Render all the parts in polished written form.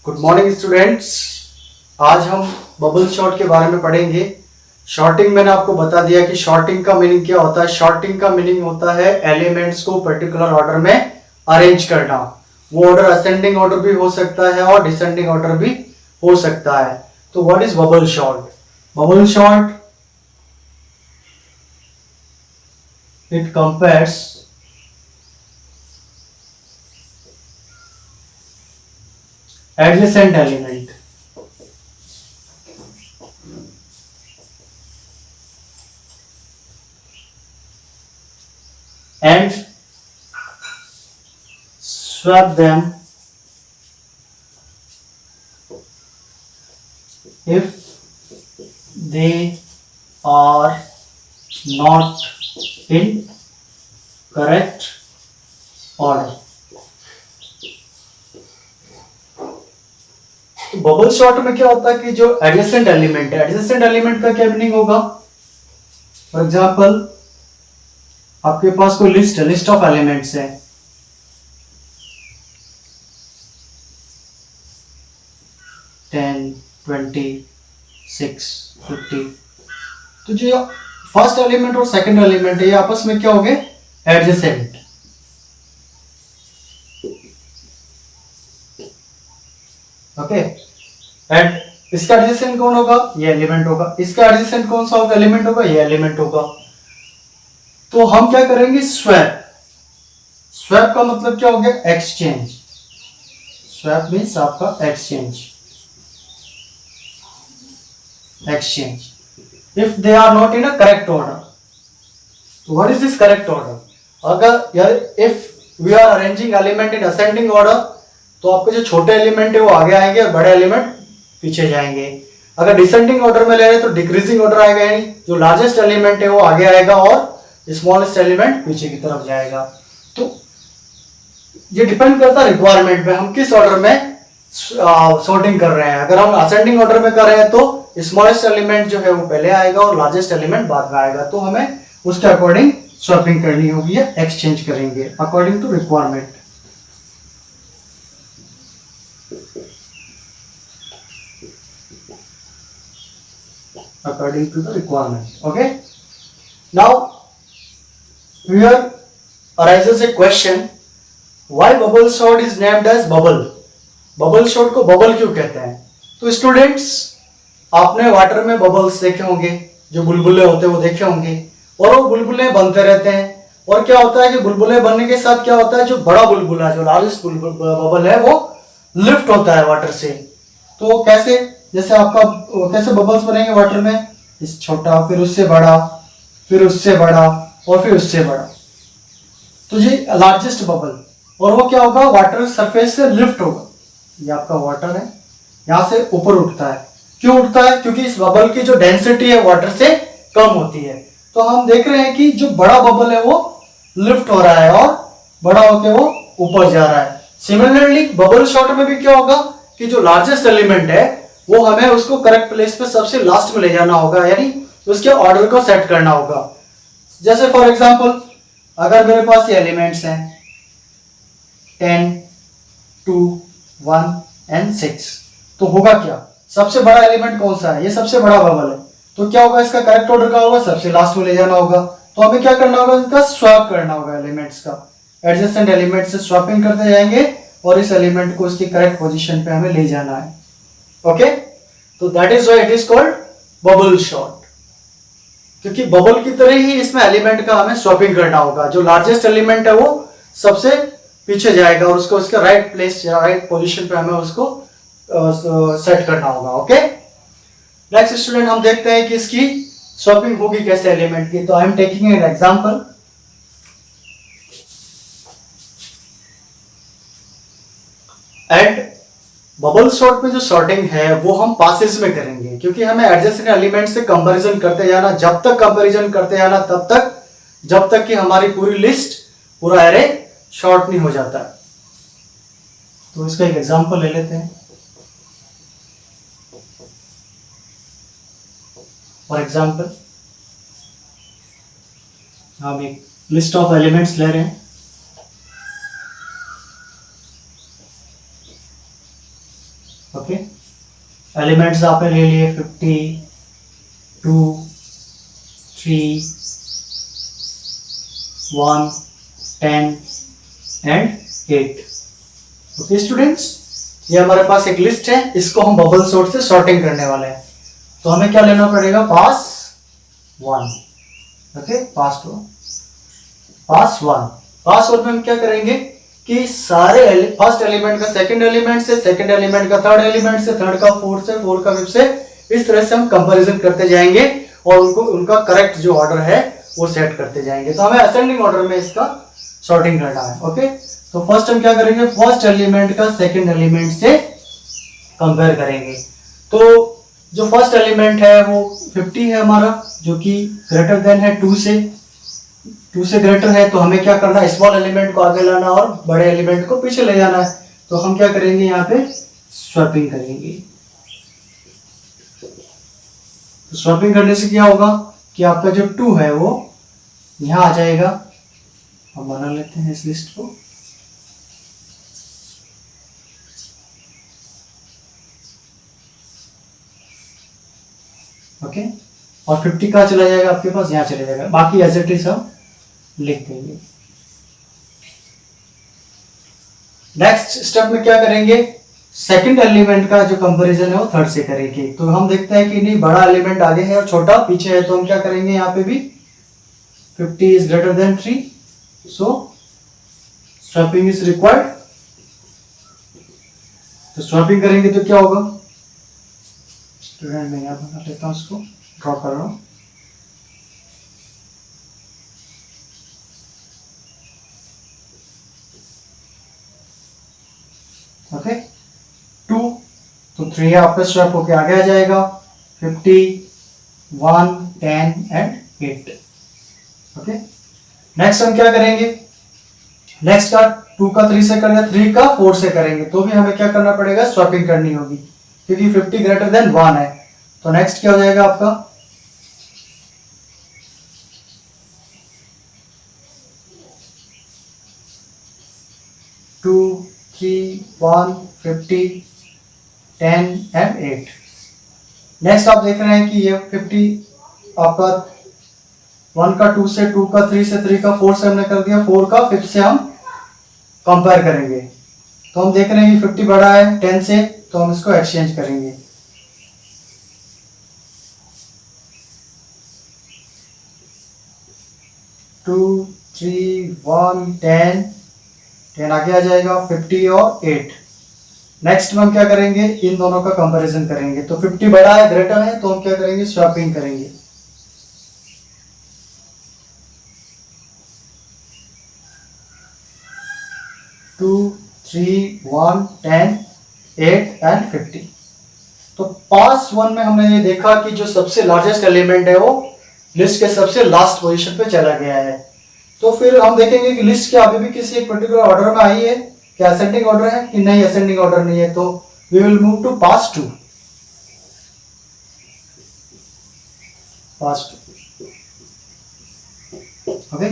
Good morning students. आज हम bubble short के बारे में पढ़ेंगे। शॉर्टिंग मैंने आपको बता दिया कि शॉर्टिंग का मीनिंग क्या होता है। शॉर्टिंग का मीनिंग होता है एलिमेंट्स को पर्टिकुलर ऑर्डर में अरेंज करना। वो ऑर्डर असेंडिंग ऑर्डर भी हो सकता है और डिसेंडिंग ऑर्डर भी हो सकता है। तो what is bubble short? Bubble short it compares adjacent element and swap them if they are not in correct order. Bubble short में क्या होता है कि जो एडजेसेंट एलिमेंट है, एडजेसेंट एलिमेंट का क्या मीनिंग होगा? फॉर एग्जांपल आपके पास कोई लिस्ट ऑफ एलिमेंट्स है, 10, 20, 6, 50। तो जो फर्स्ट एलिमेंट और सेकंड एलिमेंट है ये आपस में क्या हो गए? एडजेसेंट। ओके, एंड इसका एडजेसेंट कौन होगा? ये एलिमेंट होगा। इसका एडजेसेंट कौन सा होगा? एलिमेंट होगा, ये एलिमेंट होगा। तो हम क्या करेंगे? स्वैप। स्वैप का मतलब क्या हो गया? एक्सचेंज। स्वैप मीन्स आपका exchange. Exchange if they are not in a correct order. तो what is this correct order? अगर यार if we are arranging element in ascending order तो आपके जो छोटे एलिमेंट है वो आगे आएंगे और बड़े एलिमेंट पीछे जाएंगे। अगर डिसेंडिंग ऑर्डर में ले रहे हैं तो डिक्रीजिंग ऑर्डर आएगा, यानी जो लार्जेस्ट एलिमेंट है वो आगे आएगा और स्मॉलेस्ट एलिमेंट पीछे की तरफ जाएगा। तो ये डिपेंड करता है रिक्वायरमेंट पे, हम किस ऑर्डर में सॉर्टिंग कर रहे हैं। अगर हम असेंडिंग ऑर्डर में कर रहे हैं तो स्मॉलेस्ट एलिमेंट जो है वो पहले आएगा और लार्जेस्ट एलिमेंट बाद में आएगा। तो हमें उसके अकॉर्डिंग स्वैपिंग करनी होगी या एक्सचेंज करेंगे according to requirement. According to the requirement. Okay. Now here arises a question: why bubble sort is named as bubble? Bubble shot को बबल क्यों कहते हैं? तो स्टूडेंट्स आपने वाटर में बबल्स देखे होंगे, जो बुलबुले होते हैं वो देखे होंगे, और वो बुलबुले बनते रहते हैं। और क्या होता है कि बुलबुले बनने के साथ क्या होता है, जो बड़ा बुलबुला, जो लार्जेस्ट बबल है वो लिफ्ट होता है वाटर से। तो कैसे? जैसे आपका कैसे बबल्स बनेंगे वाटर में? इस छोटा, फिर उससे बड़ा, फिर उससे बड़ा और फिर उससे बड़ा। तो ये लार्जेस्ट बबल, और वो क्या होगा? वाटर सरफेस से लिफ्ट होगा। ये आपका वाटर है, यहां से ऊपर उठता है। क्यों उठता है? क्योंकि इस बबल की जो डेंसिटी है वाटर से कम होती है। तो हम देख रहे हैं कि जो बड़ा बबल है वो लिफ्ट हो रहा है और बड़ा होकर वो ऊपर जा रहा है। सिमिलरली बबल शॉट में भी क्या होगा कि जो लार्जेस्ट एलिमेंट है वो हमें उसको करेक्ट प्लेस पे सबसे लास्ट में ले जाना होगा, यानी उसके ऑर्डर को सेट करना होगा। जैसे फॉर एग्जांपल अगर मेरे पास ये एलिमेंट्स हैं 10, 2, 1 एंड 6, तो होगा क्या? सबसे बड़ा एलिमेंट कौन सा है? ये सबसे बड़ा बबल है। तो क्या होगा? इसका करेक्ट ऑर्डर क्या होगा? सबसे लास्ट में ले जाना होगा। तो हमें क्या करना होगा? इनका स्वैप करना होगा एलिमेंट्स का। एडजेसेंट एलिमेंट से स्वैपिंग करते जाएंगे और इस एलिमेंट को उसकी करेक्ट पोजीशन पे हमें ले जाना है। ओके, तो that is why it is called bubble shot, क्योंकि बबल की तरह ही इसमें एलिमेंट का हमें स्वैपिंग करना होगा। जो लार्जेस्ट एलिमेंट है वो सबसे पीछे जाएगा और उसको उसके राइट प्लेस या राइट पोजीशन पे हमें उसको सेट करना होगा। ओके, नेक्स्ट स्टूडेंट हम देखते हैं कि इसकी स्वैपिंग होगी कैसे एलिमेंट की। तो I am taking an example. And bubble shot में जो सॉर्टिंग है वो हम पासेस में करेंगे, क्योंकि हमें एडजेसेंट एलिमेंट से कंपैरिजन करते जाना। जब तक कंपैरिजन करते जाना तब तक, जब तक कि हमारी पूरी लिस्ट, पूरा एरे शॉर्ट नहीं हो जाता। तो इसका एक एग्जांपल ले लेते हैं। फॉर एग्जांपल हम एक लिस्ट ऑफ एलिमेंट्स ले रहे हैं। ओके, एलिमेंट्स आपने ले लिए 50, 2, 3, 1, 10 एंड 8। ओके स्टूडेंट्स, ये हमारे पास एक लिस्ट है, इसको हम बबल सॉर्ट से सॉर्टिंग करने वाले हैं। तो हमें क्या लेना पड़ेगा, पास 1। ओके, पास 1। पास 1 में हम क्या करेंगे कि सारे फर्स्ट एलिमेंट का सेकंड एलिमेंट से, सेकंड एलिमेंट का थर्ड एलिमेंट से, थर्ड का फोर्थ से, फोर्थ का फिफ्थ से, इस तरह से हम कंपैरिजन करते जाएंगे और उनको उनका करेक्ट जो ऑर्डर है वो सेट करते जाएंगे। तो हमें असेंडिंग ऑर्डर में इसका सॉर्टिंग करना है। ओके, तो फर्स्ट हम क्या करेंगे, फर्स्ट एलिमेंट का सेकंड एलिमेंट से कंपेयर करेंगे। तो जो फर्स्ट एलिमेंट है वो 50 है हमारा, जो कि ग्रेटर देन है 2 से, 2 से ग्रेटर है। तो हमें क्या करना है, स्मॉल एलिमेंट को आगे लाना और बड़े एलिमेंट को पीछे ले जाना है। तो हम क्या करेंगे, यहाँ पे स्वैपिंग करेंगे। तो स्वैपिंग करने से क्या होगा कि आपका जो 2 है वो यहाँ आ जाएगा। हम बना लेते हैं इस लिस्ट को। ओके, और 50 कहाँ चला जाएगा आपके पास, यहाँ चले जाएगा। बाकी एज इट इज हम लिख देंगे। नेक्स्ट स्टेप में क्या करेंगे, सेकंड एलिमेंट का जो कंपैरिजन है वो थर्ड से करेंगे। तो हम देखते हैं कि नहीं, बड़ा एलिमेंट आगे है और छोटा पीछे है। तो हम क्या करेंगे, यहाँ पे भी 50 is greater than 3, so swapping is required. तो स्वैपिंग करेंगे तो क्या होगा, स्टूडेंट मैं यहाँ बना लेता हूँ, उसको ड्रॉ कर रहा हूँ। ओके, 2 तो 3 आपका स्वैप होके आगे आ जाएगा। 50, 1, 10 एंड 8। ओके, नेक्स्ट हम क्या करेंगे, नेक्स्ट का 2 का 3 से करेंगे, 3 का 4 से करेंगे। तो भी हमें क्या करना पड़ेगा, स्वैपिंग करनी होगी, क्योंकि 50 ग्रेटर देन 1 है। तो नेक्स्ट क्या हो जाएगा आपका, टू, 3, 1, 50, 10 एंड 8। नेक्स्ट आप देख रहे हैं कि ये 50 आपका 1 का 2 से, 2 का 3 से, 3 का 4 से हमने कर दिया, 4 का 5 से हम कंपेयर करेंगे। तो हम देख रहे हैं कि 50 बड़ा है 10 से, तो हम इसको एक्सचेंज करेंगे। टू, 3, 1, 10 आगे आ जाएगा, 50 और 8। नेक्स्ट में हम क्या करेंगे, इन दोनों का कंपैरिजन करेंगे। तो 50 बड़ा है, ग्रेटर है, तो हम क्या करेंगे, स्वैपिंग करेंगे। Two, 3, 1, 10, 8 and 50। तो पास 1 में हमने ये देखा कि जो सबसे लार्जेस्ट एलिमेंट है वो लिस्ट के सबसे लास्ट पोजीशन पे चला गया है। तो फिर हम देखेंगे कि लिस्ट के अभी भी किसी एक पर्टिकुलर ऑर्डर में आई है, क्या असेंडिंग ऑर्डर है कि नहीं, असेंडिंग ऑर्डर नहीं है। तो we will move to pass 2। Okay,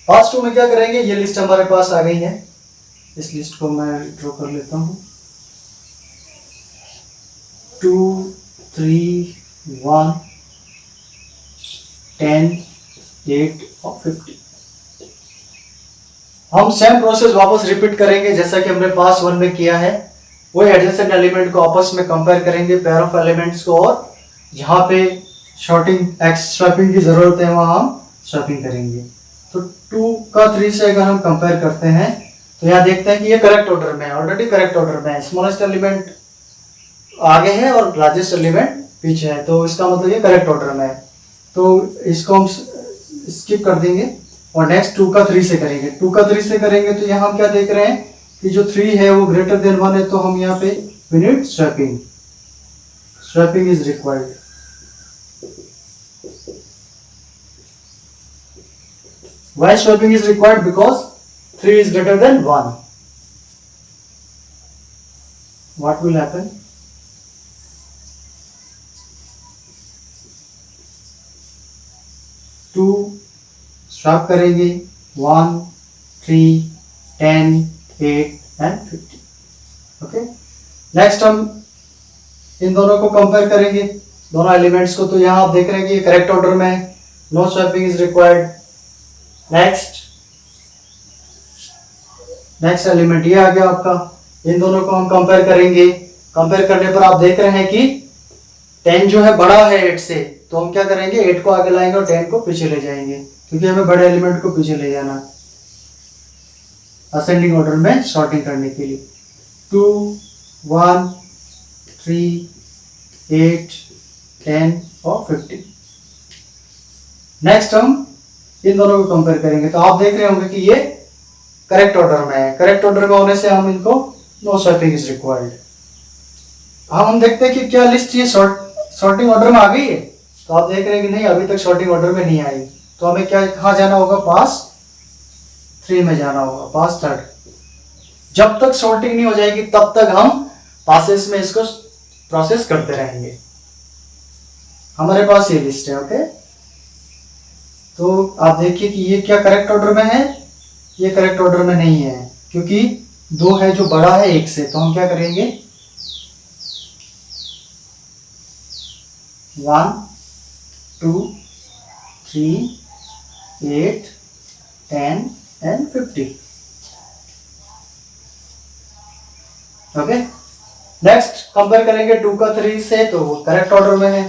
pass 2 में क्या करेंगे, ये लिस्ट हमारे पास आ गई है। इस लिस्ट को मैं ड्रॉ कर लेता हूँ। 2, 3, 1, 10, 8 और 50। हम सेम प्रोसेस वापस रिपीट करेंगे जैसा कि हमने पास 1 में किया है। वही एडजेसेंट एलिमेंट को आपस में कंपेयर करेंगे, पेयर ऑफ एलिमेंट्स को, और जहां पे शॉर्टिंग एक्स स्वैपिंग की जरूरत है वहां हम स्वैपिंग करेंगे। तो 2 का 3 से अगर हम कंपेयर करते हैं तो यहाँ देखते हैं कि ये करेक्ट ऑर्डर में है, ऑलरेडी करेक्ट ऑर्डर में है। स्मॉलेस्ट एलिमेंट आगे है और लार्जेस्ट एलिमेंट पीछे है, तो इसका मतलब ये करेक्ट ऑर्डर में है। तो इसको हम स्किप कर देंगे और नेक्स्ट 2 का 3 से करेंगे। 2 का 3 से करेंगे तो यहाँ हम क्या देख रहे हैं कि जो 3 है वो ग्रेटर देन 1 है, तो हम यहाँ पे we need swapping. Swapping is required. Why swapping is required? Because 3 is greater than 1. What will happen? Two swap करेंगे 1, 3, 10, 8 एंड 50। ओके, नेक्स्ट हम इन दोनों को कंपेयर करेंगे, दोनों एलिमेंट्स को। तो यहाँ आप देख रहे हैं कि ये करेक्ट ऑर्डर में है, no swapping is required. Next element ये आ गया आपका। इन दोनों को हम कंपेयर करेंगे। कंपेयर करने पर आप देख रहे हैं कि 10 जो है बड़ा है 8 से, तो हम क्या करेंगे, 8 को आगे लाएंगे और 10 को पीछे ले जाएंगे, क्योंकि हमें बड़े एलिमेंट को पीछे ले जाना असेंडिंग ऑर्डर में सॉर्टिंग करने के लिए। 2 1 3 8 10 और 50। नेक्स्ट हम इन दोनों को कंपेयर करेंगे। तो आप देख रहे होंगे कि ये करेक्ट ऑर्डर में है। करेक्ट ऑर्डर में होने से हम इनको नो स्वैपिंग इज रिक्वायर्ड। हम देखते हैं कि क्या लिस्ट ये सॉर्टिंग ऑर्डर में आ गई है। तो आप देख रहे हैं कि नहीं, अभी तक सॉर्टिंग ऑर्डर में नहीं आई। तो हमें क्या कहाँ जाना होगा, पास 3 में जाना होगा, पास 3rd। जब तक सॉर्टिंग नहीं हो जाएगी तब तक हम पासेस में इसको प्रोसेस करते रहेंगे। हमारे पास ये लिस्ट है। ओके, तो आप देखिए कि ये क्या करेक्ट ऑर्डर में है, ये करेक्ट ऑर्डर में नहीं है, क्योंकि 2 है जो बड़ा है 1 से। तो हम क्या करेंगे, 1 2 3 8 10 and 50। ओके, नेक्स्ट कंपेयर करेंगे 2 का 3 से, तो करेक्ट ऑर्डर में है।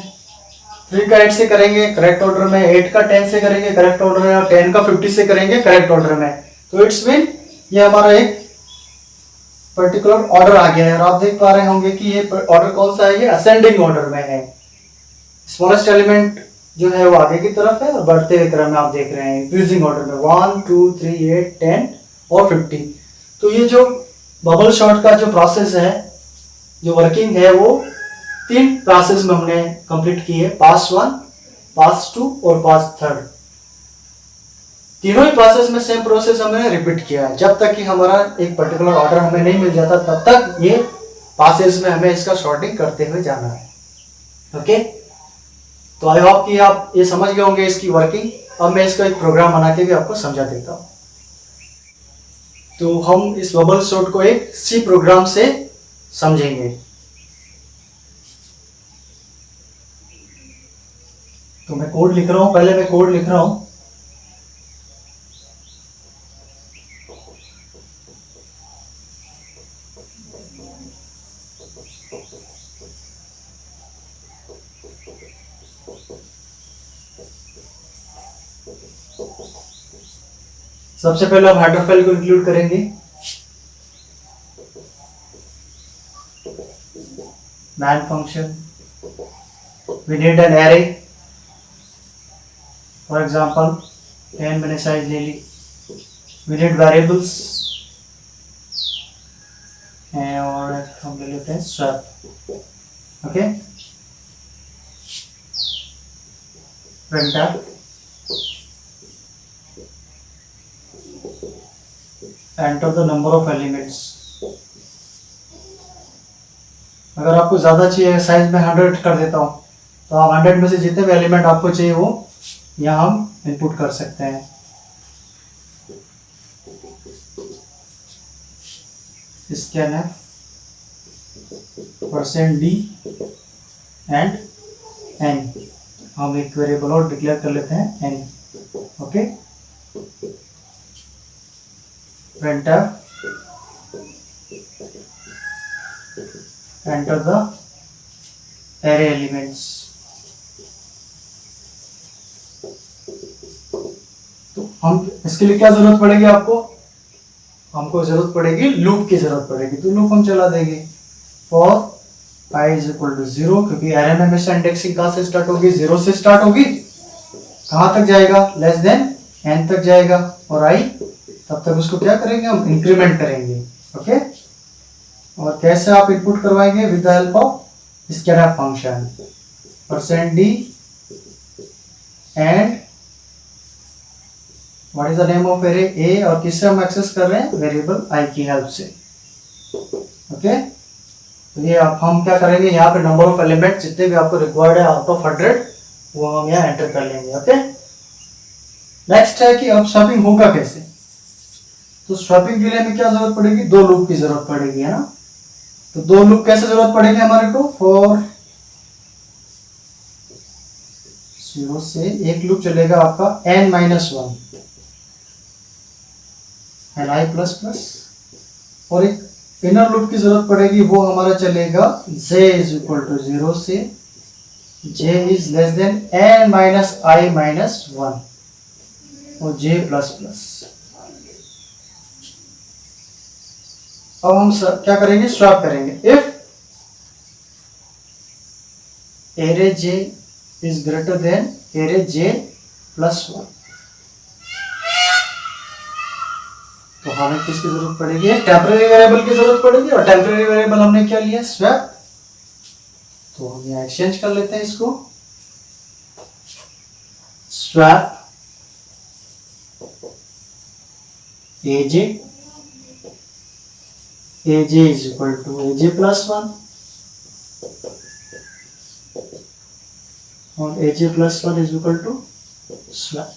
3 का 8 से करेंगे, करेक्ट ऑर्डर में। 8 का 10 से करेंगे, करेक्ट ऑर्डर में। और 10 का 50 से करेंगे, करेक्ट ऑर्डर में। तो इट्स मीन ये हमारा एक पर्टिकुलर ऑर्डर आ गया है। और आप देख पा रहे होंगे कि ये ऑर्डर कौन सा है, ये असेंडिंग ऑर्डर में है। स्मॉलेस्ट एलिमेंट जो है वो आगे की तरफ है और बढ़ते हुए क्रम में आप देख रहे हैं इंक्रीजिंग ऑर्डर में 1 2 3 8 10 और 50। तो ये जो बबल शॉट का जो प्रोसेस है, जो वर्किंग है, वो 3 क्लासेस में हमने कंप्लीट की है, पास 1, पास 2 और पास 3rd। तीनों ही क्लासेस में सेम प्रोसेस हमने रिपीट किया है। जब तक कि हमारा एक पर्टिकुलर ऑर्डर हमें नहीं मिल जाता तब तक ये पासेस में हमें इसका शॉर्टिंग करते हुए जाना है। ओके, तो आई होप कि आप ये समझ गए होंगे इसकी वर्किंग। अब मैं इसका एक प्रोग्राम बना के भी आपको समझा देता हूँ। तो हम इस बबल शॉट को एक सी प्रोग्राम से समझेंगे। तो मैं कोड लिख रहा हूं, पहले मैं कोड लिख रहा हूं। सबसे पहले हम हेडर फाइल को इंक्लूड करेंगे। Main function, we need an array. For example 10 मैंने साइज ले ली। वी नीड वेरिएबल्स और हम ले लेते हैं swap. Okay, printf enter the number of elements। अगर आपको ज्यादा चाहिए, साइज में 100 कर देता हूँ, तो आप 100 में से जितने भी एलिमेंट आपको चाहिए वो यहाँ हम इनपुट कर सकते हैं। scanf %d and n। हम एक वेरिएबल और डिक्लेयर कर लेते हैं n। Okay, printf enter the array elements। तो हम इसके लिए क्या जरूरत पड़ेगी, हमको जरूरत पड़ेगी लूप की जरूरत पड़ेगी। तो लूप हम चला देंगे for i is equal to 0, क्योंकि एरे में हमेशा इंडेक्सिंग कहां से स्टार्ट होगी, 0 से स्टार्ट होगी। कहां तक जाएगा, लेस देन n तक जाएगा। और i तब तक उसको क्या करेंगे, हम इंक्रीमेंट करेंगे। ओके, और कैसे आप इनपुट करवाएंगे, with the help of scanf function %d and what is the name of array a, और किससे हम एक्सेस कर रहे हैं, वेरिएबल i की हेल्प से। ओके, तो ये हम क्या करेंगे, यहाँ पे नंबर ऑफ एलिमेंट जितने भी आपको रिक्वायर्ड है आउट ऑफ 100 वो हम यहाँ एंटर कर लेंगे। ओके, नेक्स्ट है कि अब स्वैपिंग होगा कैसे। तो स्वैपिंग के लिए हमें क्या जरूरत पड़ेगी, 2 लूप की जरूरत पड़ेगी, है ना। तो दो लूप कैसे जरूरत पड़ेगी हमारे को, फॉर 0 से एक लूप चलेगा आपका n माइनस 1 एन आई प्लस प्लस, और एक इनर लूप की जरूरत पड़ेगी, वो हमारा चलेगा j इज इक्वल टू 0 से j is less than n minus I minus 1 और j प्लस प्लस। अब हम क्या करेंगे, स्वैप करेंगे। If array j is greater than array j plus 1, तो हमें किसकी जरूरत पड़ेगी, टेम्परेरी वेरिएबल की जरूरत पड़ेगी, और टेम्परेरी वेरिएबल हमने क्या लिया, स्वैप। तो हम यहाँ एक्सचेंज कर लेते हैं इसको, swap aj is equal to aj plus 1 और aj plus 1 is equal to swap.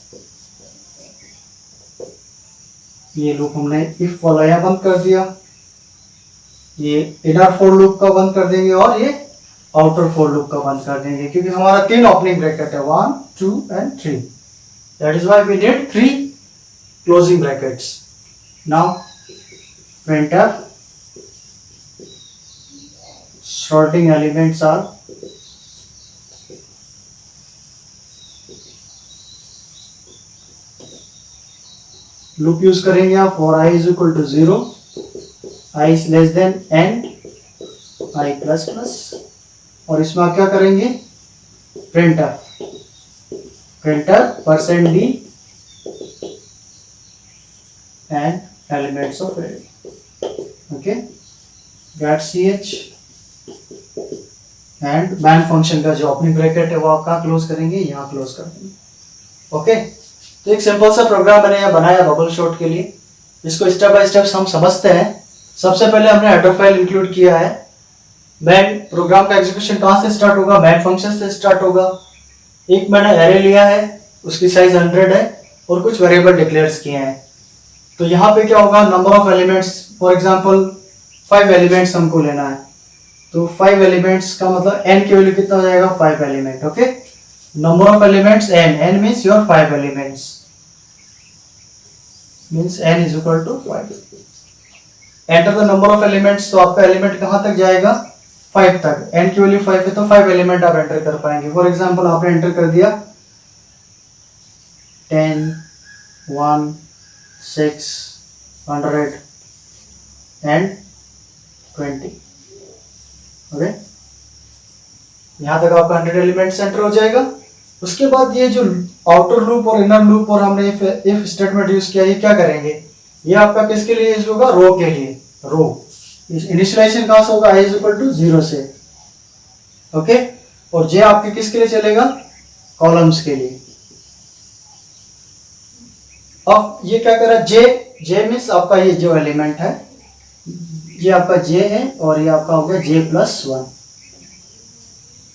ये लूप हमने इफ वाला यहाँ बंद कर दिया, ये इनर फॉर लूप का बंद कर देंगे और ये आउटर फॉर लूप का बंद कर देंगे, क्योंकि हमारा 3 ओपनिंग ब्रैकेट है, 1 2 and 3, that is why we need 3 closing brackets. Now printf sorting elements are loop use करेंगे आप for i is equal to 0, i is less than n i plus plus, और इसमें आप क्या करेंगे, printf %d and elements of array, okay, get ch and main function का जो opening bracket है वो आप कहाँ क्लोज करेंगे, यहाँ क्लोज कर देंगे। ओके, तो एक सिंपल सा प्रोग्राम मैंने यहाँ बनाया बबल शॉट के लिए, इसको स्टेप बाय स्टेप हम समझते हैं। सबसे पहले हमने हेडर फाइल इंक्लूड किया है, मैन प्रोग्राम का एग्जीक्यूशन कहाँ से स्टार्ट होगा, मैन फंक्शन से स्टार्ट होगा। एक मैंने एरे लिया है, उसकी साइज 100 है और कुछ वेरिएबल डिक्लेयर्स किए हैं। तो यहाँ पे क्या होगा, number of elements, for example 5 elements हमको लेना है, तो 5 एलिमेंट्स का मतलब n की वैल्यू कितना हो जाएगा, 5 element. Okay, number of elements n means your 5 elements, means n is equal to 5। Enter the number of elements, तो आपका एलिमेंट कहां तक जाएगा, 5 तक। n की वैल्यू 5 है तो 5 एलिमेंट आप एंटर कर पाएंगे। फॉर एग्जांपल आपने एंटर कर दिया 10 1 6 100 एंड 20। ओके, यहां तक आपका 100 एलिमेंट एंटर हो जाएगा। उसके बाद ये जो आउटर लूप और इनर लूप और हमने इफ स्टेटमेंट यूज किया, ये क्या करेंगे, ये आपका किसके लिए यूज होगा, रो के लिए। रो इनिशियलाइजेशन कहां से होगा, i इज इक्वल टू 0 से। ओके, और j आपके किसके लिए चलेगा, कॉलम्स के लिए। अब ये क्या कर रहा है, j मीन्स आपका ये जो एलिमेंट है, ये आपका j है और ये आपका हो गया j प्लस 1।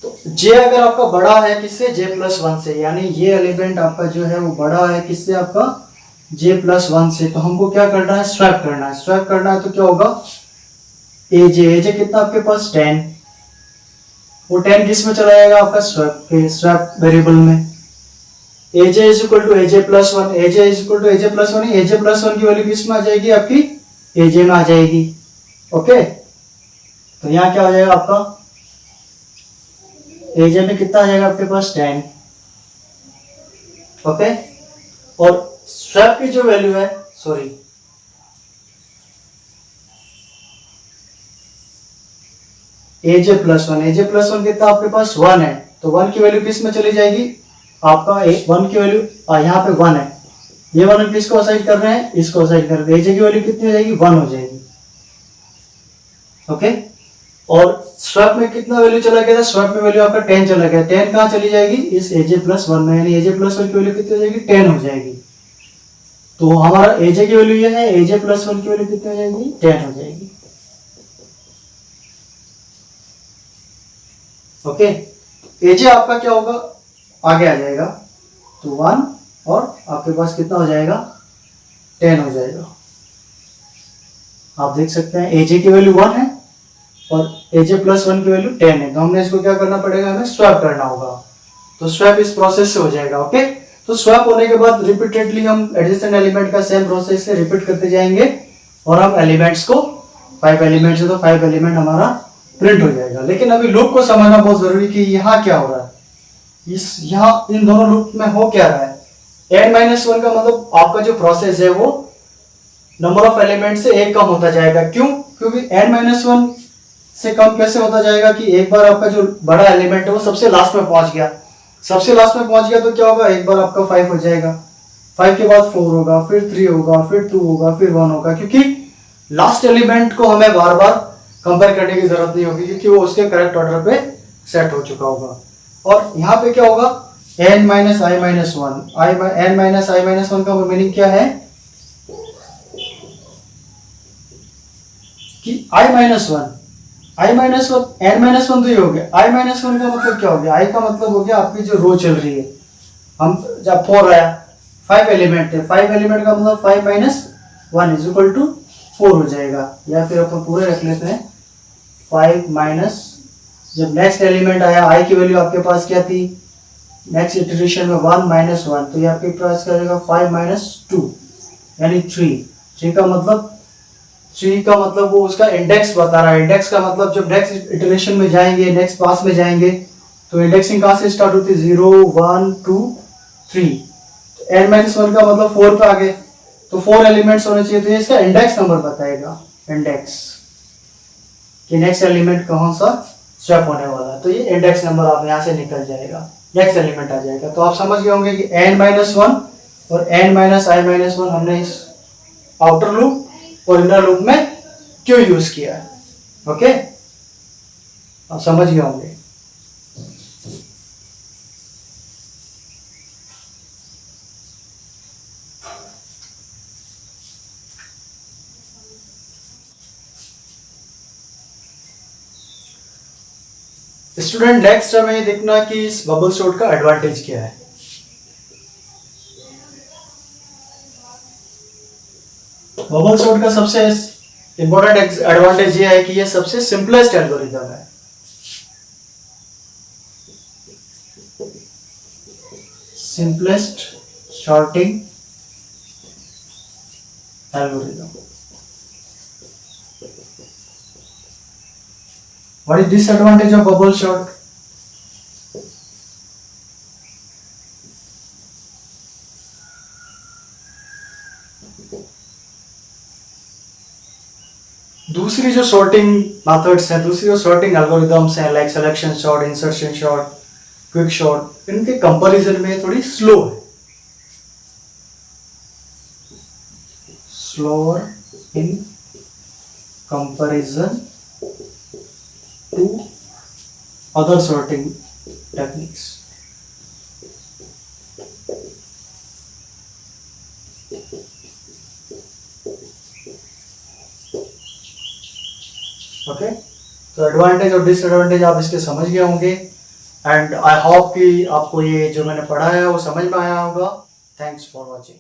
तो j अगर आपका बड़ा है किससे, j प्लस 1 से, यानी ये एलिमेंट आपका जो है वो बड़ा है किससे, आपका j प्लस 1 से, तो हमको क्या करना है, स्वैप करना है। स्वैप करना है तो क्या होगा, aj कितना आपके पास 10, वो 10 किस में चला जाएगा, आपका स्वैप वेरिएबल में। aj is equal to aj plus 1, aj is equal to aj plus 1, aj plus 1 की वैल्यू किस में आ जाएगी, आपकी aj में आ जाएगी। ओके, तो यहाँ क्या हो जाएगा आपका, aj में कितना आ जाएगा आपके पास 10। ओके, और स्वैप की जो वैल्यू है, सॉरी aj प्लस 1 कितना आपके पास 1 है, तो 1 की वैल्यू किस में चली जाएगी, आपका 1 की वैल्यू यहाँ पे 1 है, ये 1 किसको असाइन कर रहे हैं, इसको असाइन कर रहे हैं, aj की वैल्यू कितनी हो जाएगी, 1 हो जाएगी। ओके, और स्वैप में कितना वैल्यू चला गया था, स्वैप में वैल्यू आपका 10 चला गया, 10 कहाँ चली जाएगी, इस aj प्लस 1 में, यानी aj प्लस 1 की वैल्यू कितनी हो जाएगी, 10 हो जाएगी। तो हमारा aj की वैल्यू ये है, aj प्लस 1 की वैल्यू कितनी हो जाएगी, 10 हो जाएगी। ओके, aj आपका क्या होगा, आगे आ जाएगा, तो 1 और आपके पास कितना हो जाएगा, 10 हो जाएगा। आप देख सकते हैं aj की वैल्यू 1 है और aj प्लस 1 की वैल्यू 10 है, तो हमने इसको क्या करना पड़ेगा, हमें स्वैप करना होगा। तो स्वैप इस प्रोसेस से हो जाएगा। ओके, तो स्वैप होने के बाद रिपीटेडली हम एडजेसेंट एलिमेंट का सेम प्रोसेस से रिपीट करते जाएंगे और हम एलिमेंट्स को 5 एलिमेंट्स है तो 5 एलिमेंट हमारा प्रिंट हो जाएगा। लेकिन अभी लूप को समझना बहुत जरूरी कि यहाँ क्या हो रहा है, इस यहाँ इन दोनों लूप में हो क्या रहा है। n-1 का मतलब आपका जो प्रोसेस है वो नंबर ऑफ एलिमेंट से एक कम होता जाएगा। क्यों? क्योंकि n-1 से कम कैसे होता जाएगा कि एक बार आपका जो बड़ा एलिमेंट है वो सबसे लास्ट में पहुंच गया, सबसे लास्ट में पहुंच गया तो क्या होगा, एक बार आपका 5 हो जाएगा, 5 के बाद 4 होगा, फिर 3 होगा, फिर 2 होगा, फिर 1 होगा, क्योंकि लास्ट एलिमेंट को हमें बार बार कंपेयर करने की जरूरत नहीं होगी क्योंकि वो उसके करेक्ट ऑर्डर पे सेट हो चुका होगा। और यहाँ पे क्या होगा, n-i-1 n-i-1 का मीनिंग क्या है कि i-1 n-1 तो ये हो गया, i-1 का मतलब क्या हो गया, i का मतलब हो गया आपकी जो रो चल रही है। हम जब 4 आया, 5 एलिमेंट थे, 5 एलिमेंट का मतलब 5 - 1 इज इक्वल टू 4 हो जाएगा, या फिर अपन पूरे रख लेते हैं 5 माइनस, जब नेक्स्ट एलिमेंट आया i की वैल्यू आपके पास क्या थी, नेक्स्ट इटरेशन में 1 - 1, तो ये आपके पास क्या रहेगा 5 - 2 यानी 3 का मतलब वो उसका इंडेक्स बता रहा है। इंडेक्स का मतलब जब नेक्स्ट इटरेशन में जाएंगे, नेक्स्ट पास में जाएंगे, तो इंडेक्सिंग कहाँ से स्टार्ट होती है, 0 1 2 3, n-1 का मतलब 4 पे आ गए, तो 4 एलिमेंट्स होने चाहिए, तो ये इसका इंडेक्स नंबर बताएगा, इंडेक्स कि नेक्स्ट एलिमेंट कौन सा स्वैप होने वाला है, तो ये इंडेक्स नंबर आप यहाँ से निकल जाएगा, नेक्स्ट एलिमेंट आ जाएगा। तो आप समझ गए होंगे कि n-1 और n-i-1 हमने इस आउटर लूप और इनर लूप में क्यों यूज किया है। ओके, आप समझ गए होंगे। स्टूडेंट नेक्स्ट हमें देखना कि इस बबल सॉर्ट का एडवांटेज क्या है। बबल सॉर्ट का सबसे इंपॉर्टेंट एडवांटेज ये है कि ये सबसे सिंपलेस्ट एल्गोरिथम है। Simplest sorting algorithm. What is disadvantage of bubble sort? दूसरी जो सॉर्टिंग मेथड्स हैं, दूसरी जो सॉर्टिंग एल्गोरिथम्स हैं like selection sort, insertion sort, quick sort, इनके कंपैरिजन में थोड़ी स्लो है, slower in comparison to other sorting techniques. Okay, तो एडवांटेज और डिसएडवांटेज आप इसके समझ गए होंगे एंड आई होप कि आपको ये जो मैंने पढ़ा है वो समझ में आया होगा। Thanks for watching.